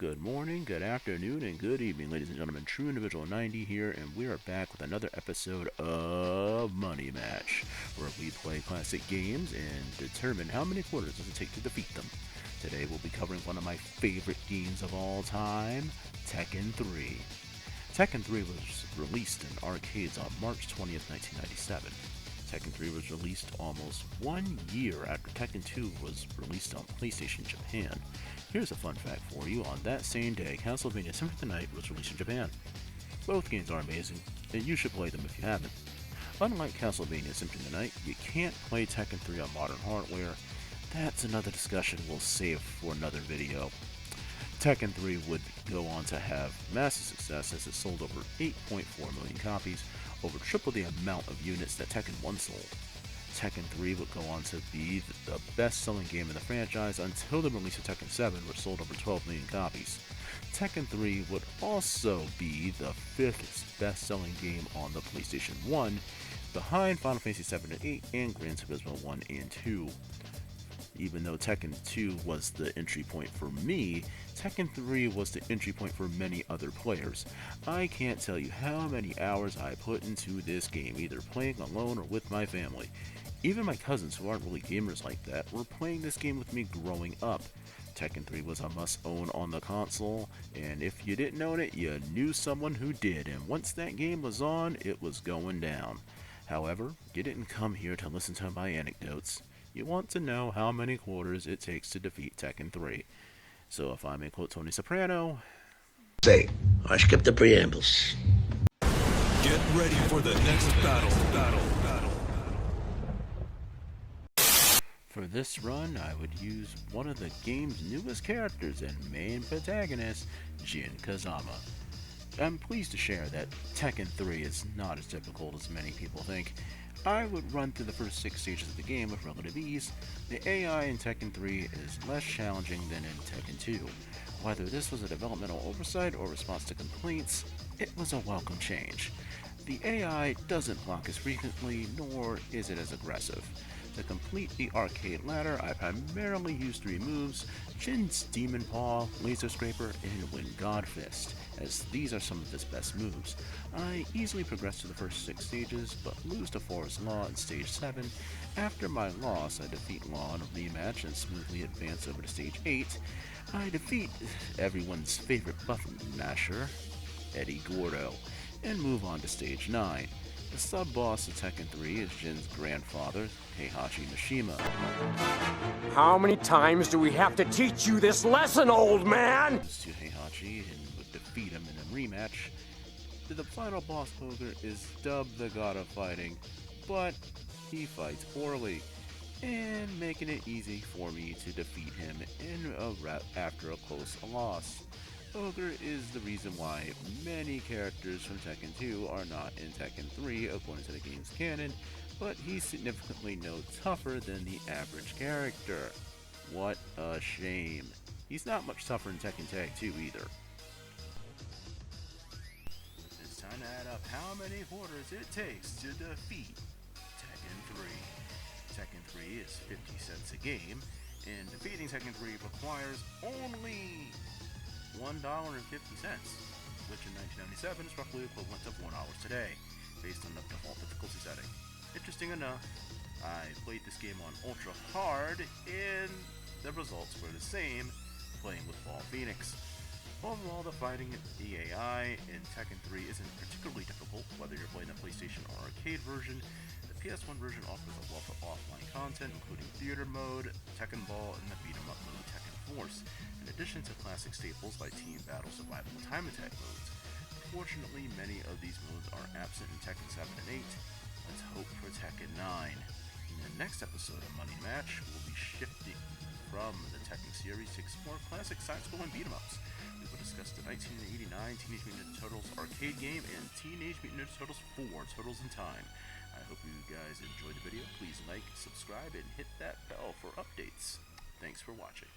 Good morning, good afternoon, and good evening, ladies and gentlemen. True Individual 90 here, and we are back with another episode of Money Match, where we play classic games and determine how many quarters does it take to defeat them. Today we'll be covering one of my favorite games of all time, Tekken 3. Tekken 3 was released in arcades on March 20th, 1997. Tekken 3 was released almost 1 year after Tekken 2 was released on PlayStation Japan. Here's a fun fact for you. On that same day, Castlevania Symphony of the Night was released in Japan. Both games are amazing, and you should play them if you haven't. Unlike Castlevania Symphony of the Night, you can't play Tekken 3 on modern hardware. That's another discussion we'll save for another video. Tekken 3 would go on to have massive success as it sold over 8.4 million copies, over triple the amount of units that Tekken 1 sold. Tekken 3 would go on to be the best-selling game in the franchise until the release of Tekken 7, which sold over 12 million copies. Tekken 3 would also be the 5th best-selling game on the PlayStation 1, behind Final Fantasy 7 and 8 and Gran Turismo 1 and 2. Even though Tekken 2 was the entry point for me, Tekken 3 was the entry point for many other players. I can't tell you how many hours I put into this game, either playing alone or with my family. Even my cousins, who aren't really gamers like that, were playing this game with me growing up. Tekken 3 was a must-own on the console, and if you didn't own it, you knew someone who did, and once that game was on, it was going down. However, you didn't come here to listen to my anecdotes. You want to know how many quarters it takes to defeat Tekken 3. So if I may quote Tony Soprano, Say, I skipped the preambles. Get ready for the next battle. For this run, I would use one of the game's newest characters and main protagonist, Jin Kazama. I'm pleased to share that Tekken 3 is not as difficult as many people think. I would run through the first 6 stages of the game with relative ease. The AI in Tekken 3 is less challenging than in Tekken 2. Whether this was a developmental oversight or response to complaints, it was a welcome change. The AI doesn't block as frequently, nor is it as aggressive. To complete the arcade ladder, I primarily use 3 moves: Jin's Demon Paw, Laser Scraper, and Wind God Fist, as these are some of his best moves. I easily progress to the first 6 stages, but lose to Forest Law in stage 7. After my loss, I defeat Law in a rematch and smoothly advance over to stage 8. I defeat everyone's favorite button masher, Eddie Gordo, and move on to stage 9. The sub-boss of Tekken 3 is Jin's grandfather, Heihachi Mishima. How many times do we have to teach you this lesson, old man? To Heihachi and would defeat him in a rematch. The final boss Ogre is dubbed the God of Fighting, but he fights poorly, and making it easy for me to defeat him after a close loss. Ogre is the reason why many characters from Tekken 2 are not in Tekken 3 according to the game's canon, but he's significantly no tougher than the average character. What a shame. He's not much tougher in Tekken Tag 2 either. It's time to add up how many quarters it takes to defeat Tekken 3. Tekken 3 is 50 cents a game, and defeating Tekken 3 requires only $1.50, which in 1997 is roughly equivalent to $4 today, based on the default difficulty setting. Interesting enough, I played this game on Ultra Hard, and the results were the same, playing with Ball Phoenix. Overall, the fighting the AI in Tekken 3 isn't particularly difficult, whether you're playing the PlayStation or arcade version. The PS1 version offers a wealth of offline content, including Theater Mode, Tekken Ball, and the beat-em-up mode Tekken Force, in addition to classic staples like Team Battle, Survival, and Time Attack modes. Unfortunately, many of these modes are absent in Tekken 7 and 8. Let's hope for Tekken 9. In the next episode of Money Match, we'll be shifting from the Tekken series to explore classic side-scrolling beat-em-ups. We will discuss the 1989 Teenage Mutant Ninja Turtles arcade game and Teenage Mutant Ninja Turtles 4 Turtles in Time. I hope you guys enjoyed the video. Please like, subscribe, and hit that bell for updates. Thanks for watching.